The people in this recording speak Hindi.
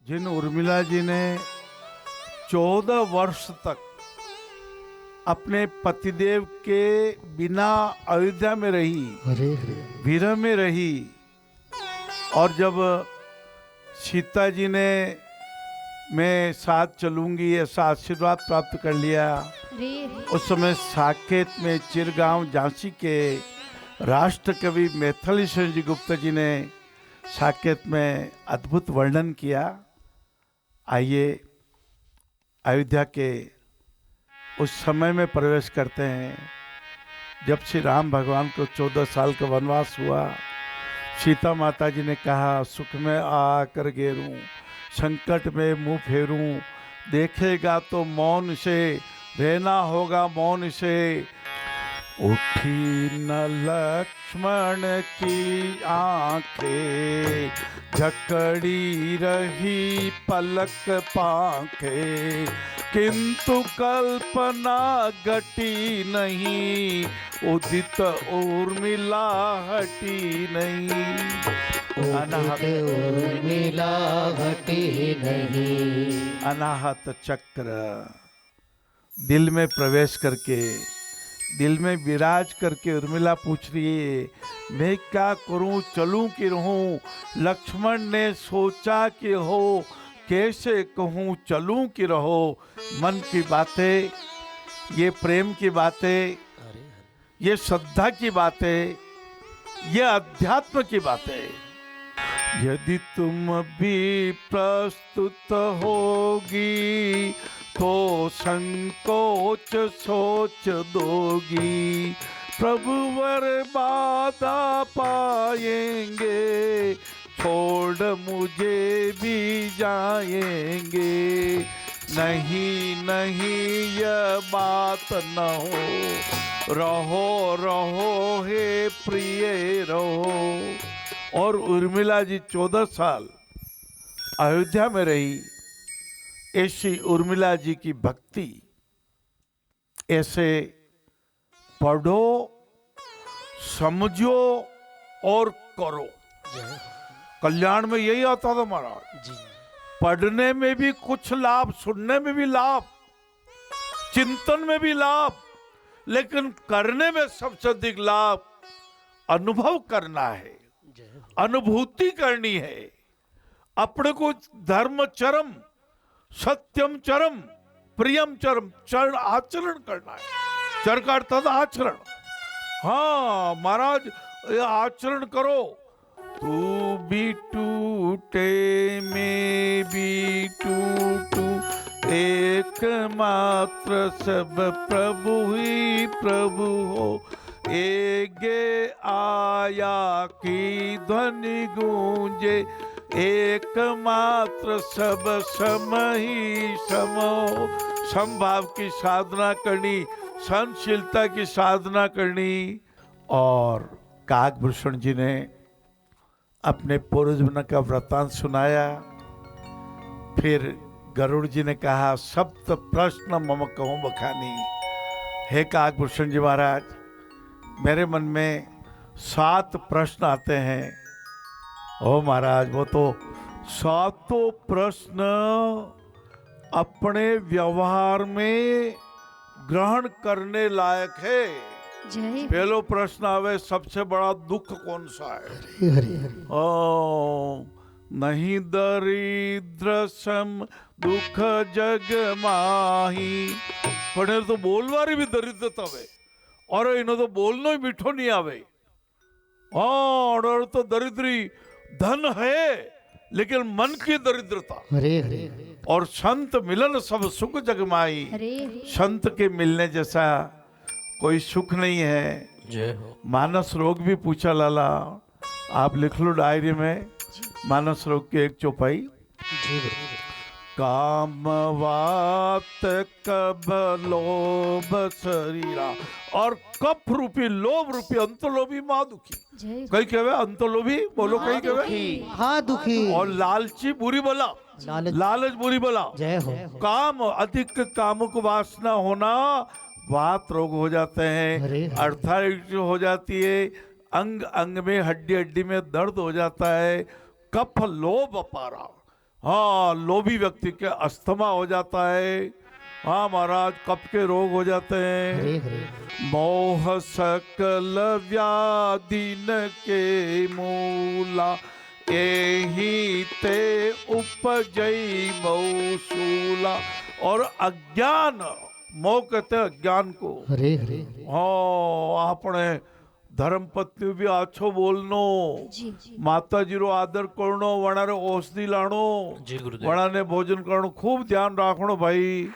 जिन उर्मिला जी ने 14 वर्ष तक अपने पतिदेव के बिना अयोध्या में रही, अरे विरह में रही, और जब सीता जी ने मैं साथ चलूंगी ऐसा आशीर्वाद प्राप्त कर लिया, उस समय साकेत में चिरगांव झांसी के राष्ट्र कवि मैथिली शरण जी गुप्ता जी ने साकेत में अद्भुत वर्णन किया। आइए अयोध्या के उस समय में प्रवेश करते हैं जब श्री राम भगवान को 14 साल का वनवास हुआ। सीता माता जी ने कहा, सुख में आकर घेरूं, संकट में मुंह फेरूं, देखेगा तो मौन से, रहना होगा मौन से। उठी न लक्ष्मण की आंखें, जकड़ी रही पलक पांखे, किंतु कल्पना घटी नहीं, उदित उर्मिला हटी नहीं। उर्मिला हटी नहीं। अनाहत चक्र दिल में प्रवेश करके, दिल में विराज करके उर्मिला पूछ रही है, मैं क्या करूं, चलूं कि रहूं? लक्ष्मण ने सोचा कि हो, कैसे कहूं चलूं कि रहो। मन की बातें, ये प्रेम की बातें, ये श्रद्धा की बातें, ये अध्यात्म की बातें। यदि तुम भी प्रस्तुत होगी तो संकोच सोच दोगी, प्रभु वर बाधा पाएंगे, छोड़ मुझे भी जाएंगे। नहीं नहीं यह बात न हो, रहो रहो हे प्रिय रहो। और उर्मिला जी 14 साल अयोध्या में रही। ऐसी उर्मिला जी की भक्ति, ऐसे पढ़ो, समझो और करो। कल्याण में यही आता था महाराज जी। पढ़ने में भी कुछ लाभ, सुनने में भी लाभ, चिंतन में भी लाभ, लेकिन करने में सबसे अधिक लाभ अनुभव करना है, अनुभूति करनी है। अपने को धर्म चरम, सत्यम चरम, प्रियम चरम, चरण आचरण करना है। चर का अर्थ आचरण। हाँ महाराज, आचरण करो। तू भी टूटे मैं भी टूटू, एकमात्र सब प्रभु ही प्रभु हो। एगे आया की ध्वनि गूंजे, एकमात्र सब सम ही समो। समभाव की साधना करनी, सहनशीलता की साधना करनी। और काकभूषण जी ने अपने पूर्वजन्म का वृत्तांत सुनाया। फिर गरुड़ जी ने कहा, सप्त प्रश्न मम कहूं बखानी। हे काकभूषण जी महाराज, मेरे मन में 7 प्रश्न आते हैं। ओ महाराज, वो तो 7 प्रश्न अपने व्यवहार में ग्रहण करने लायक है। पहलो प्रश्न आवे, सबसे बड़ा दुख कौन सा है? ओ नहीं दरिद्र सम दुख जग माही। पण तो बोलवारी भी दरिद्रता वे, और इन्हों तो बोलनो ही मीठो नहीं आवे। और तो दरिद्री धन है, लेकिन मन की दरिद्रता। और संत मिलन सब सुख जगमाई। संत के मिलने जैसा कोई सुख नहीं है। मानस रोग भी पूछा लाला, आप लिख लो डायरी में, मानस रोग की एक चौपाई। कामवात कब लोभ शरीरा, और कफ रूपी लोभ रूपी अंतलोभी माँ दुखी। कहीं कहवे अंतलोभी, बोलो कहीं कहवे हाँ दुखी। और लालची बुरी बला, लालच बुरी बला। जय हो। काम, अधिक कामुक वासना होना, वात रोग हो जाते हैं, अर्थाइटिस हो जाती है, अंग अंग में, हड्डी हड्डी में दर्द हो जाता है। कफ लोभ अपारा, हाँ, लोभी व्यक्ति के अस्थमा हो जाता है। हाँ महाराज, कफ के रोग हो जाते हैं। हरे हरे मोह सकल व्याधिन के मूला, यही ते उपजई मौसूला। और अज्ञान, मोह कहते हैं अज्ञान को। हरे हरे हाँ, આપણે ધર્મપત્ની બી આછો બોલનો, માતાજીનો આદર કરનો, વણારે ઔષધિ લાણો, જી ગુરુદેવ। વણાને ભોજન કરવાનું ખૂબ ધ્યાન રાખણો ભાઈ।